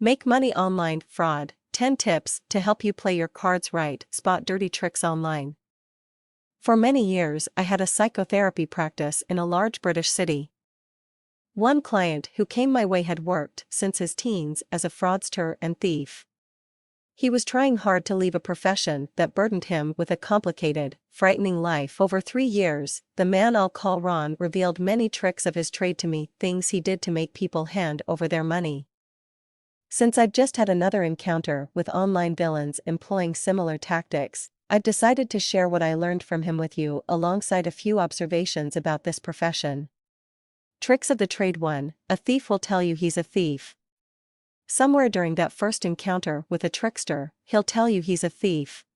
Make money online fraud. 10 tips to help you play your cards right. Spot dirty tricks online. For many years, I had a psychotherapy practice in a large British city. One client who came my way had worked since his teens as a fraudster and thief. He was trying hard to leave a profession that burdened him with a complicated, frightening life. Over 3 years, the man I'll call Ron revealed many tricks of his trade to me, things he did to make people hand over their money. Since I've just had another encounter with online villains employing similar tactics, I've decided to share what I learned from him with you alongside a few observations about this profession. Tricks of the trade. 1. A thief will tell you he's a thief. Somewhere during that first encounter with a trickster, he'll tell you he's a thief.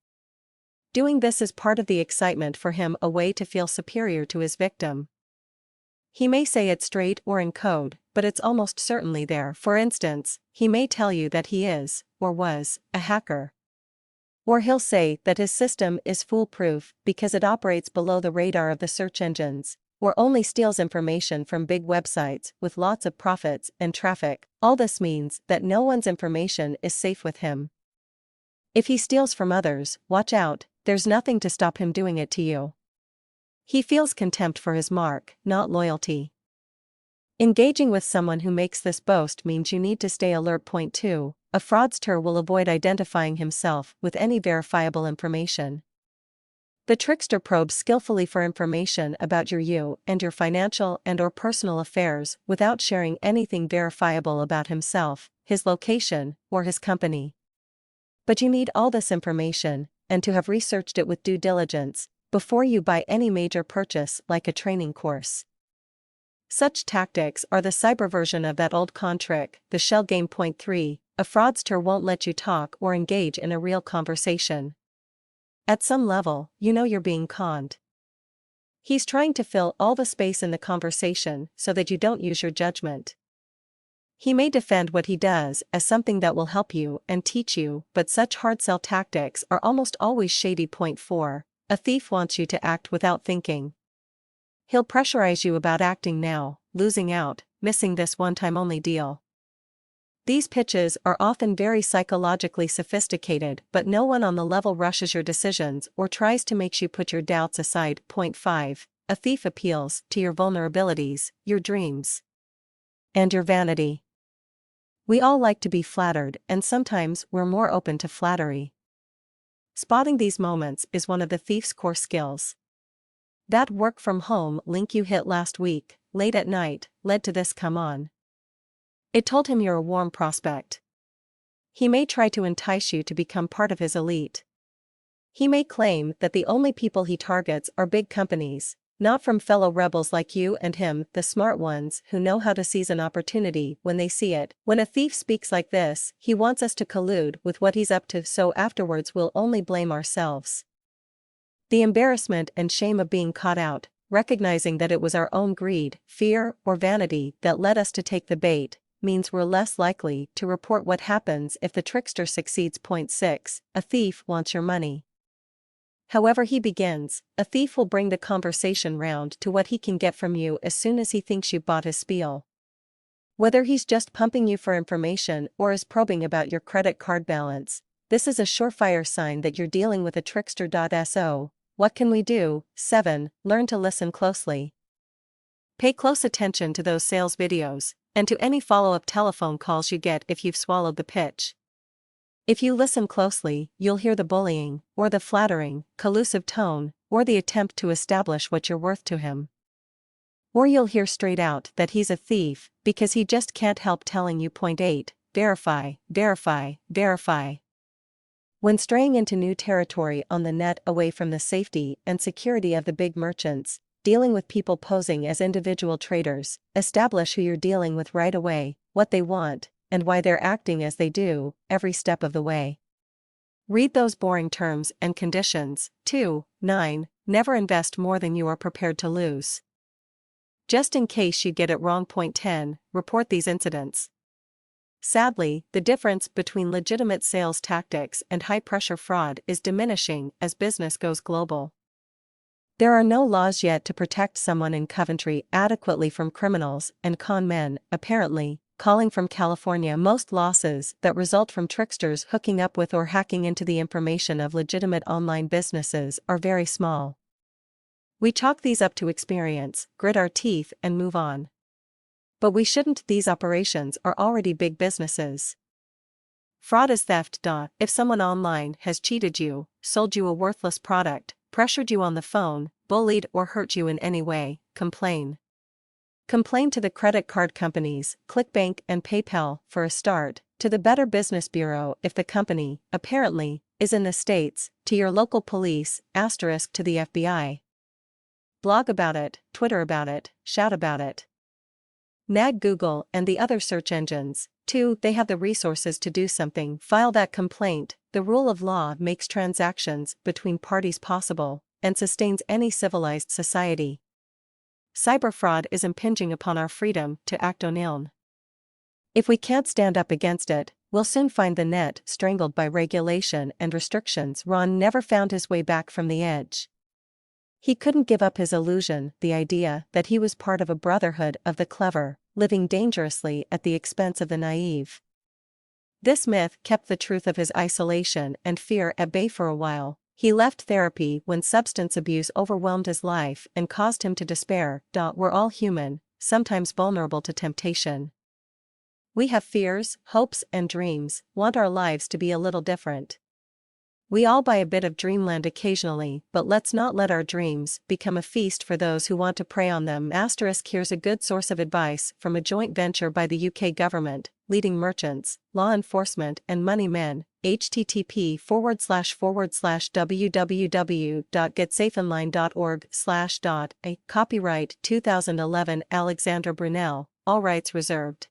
Doing this is part of the excitement for him, a way to feel superior to his victim. He may say it straight or in code, but it's almost certainly there. For instance, he may tell you that he is, or was, a hacker. Or he'll say that his system is foolproof because it operates below the radar of the search engines, or only steals information from big websites with lots of profits and traffic. All this means that no one's information is safe with him. If he steals from others, watch out, there's nothing to stop him doing it to you. He feels contempt for his mark, not loyalty. Engaging with someone who makes this boast means you need to stay alert. Point 2. A fraudster will avoid identifying himself with any verifiable information. The trickster probes skillfully for information about you and your financial and/or personal affairs without sharing anything verifiable about himself, his location, or his company. But you need all this information, and to have researched it with due diligence, before you buy any major purchase like a training course. Such tactics are the cyber version of that old con trick, the shell game. Point 3. A fraudster won't let you talk or engage in a real conversation. At some level, you know you're being conned. He's trying to fill all the space in the conversation so that you don't use your judgment. He may defend what he does as something that will help you and teach you, but such hard sell tactics are almost always shady. Point 4. A thief wants you to act without thinking. He'll pressurize you about acting now, losing out, missing this one-time only deal. These pitches are often very psychologically sophisticated, but no one on the level rushes your decisions or tries to make you put your doubts aside. Point 5. A thief appeals to your vulnerabilities, your dreams, and your vanity. We all like to be flattered, and sometimes we're more open to flattery. Spotting these moments is one of the thief's core skills. That work from home link you hit last week, late at night, led to this. Come on. It told him you're a warm prospect. He may try to entice you to become part of his elite. He may claim that the only people he targets are big companies, not from fellow rebels like you and him, the smart ones who know how to seize an opportunity when they see it. When a thief speaks like this, he wants us to collude with what he's up to, so afterwards we'll only blame ourselves. The embarrassment and shame of being caught out, recognizing that it was our own greed, fear, or vanity that led us to take the bait, means we're less likely to report what happens if the trickster succeeds. Point 6. A thief wants your money. However he begins, a thief will bring the conversation round to what he can get from you as soon as he thinks you've bought his spiel. Whether he's just pumping you for information or is probing about your credit card balance, this is a surefire sign that you're dealing with a trickster. So, what can we do? 7. Learn to listen closely. Pay close attention to those sales videos, and to any follow-up telephone calls you get if you've swallowed the pitch. If you listen closely, you'll hear the bullying, or the flattering, collusive tone, or the attempt to establish what you're worth to him. Or you'll hear straight out that he's a thief, because he just can't help telling you. Point 8. Verify, verify, verify. When straying into new territory on the net away from the safety and security of the big merchants, dealing with people posing as individual traders, establish who you're dealing with right away, what they want, and why they're acting as they do, every step of the way. Read those boring terms and conditions. 2. 9. Never invest more than you are prepared to lose. Just in case you get it wrong. Point 10. Report these incidents. Sadly, the difference between legitimate sales tactics and high-pressure fraud is diminishing as business goes global. There are no laws yet to protect someone in Coventry adequately from criminals and con men, apparently, calling from California. Most losses that result from tricksters hooking up with or hacking into the information of legitimate online businesses are very small. We chalk these up to experience, grit our teeth, and move on. But we shouldn't. These operations are already big businesses. Fraud is theft. If someone online has cheated you, sold you a worthless product, pressured you on the phone, bullied or hurt you in any way, complain. Complain to the credit card companies, ClickBank and PayPal for a start, to the Better Business Bureau if the company, apparently, is in the States, to your local police, * to the FBI. Blog about it, Twitter about it, shout about it. Nag Google and the other search engines, too. They have the resources to do something. File that complaint. The rule of law makes transactions between parties possible and sustains any civilized society. Cyber fraud is impinging upon our freedom to act on it. If we can't stand up against it, we'll soon find the net strangled by regulation and restrictions. Ron never found his way back from the edge. He couldn't give up his illusion, the idea that he was part of a brotherhood of the clever, living dangerously at the expense of the naive. This myth kept the truth of his isolation and fear at bay for a while. He left therapy when substance abuse overwhelmed his life and caused him to despair. We're all human, sometimes vulnerable to temptation. We have fears, hopes, and dreams, want our lives to be a little different. We all buy a bit of dreamland occasionally, but let's not let our dreams become a feast for those who want to prey on them. Here's a good source of advice from a joint venture by the UK government, leading merchants, law enforcement, and money men. http://www.getsafeonline.org/. Copyright 2011 Alexandra Brunel, all rights reserved.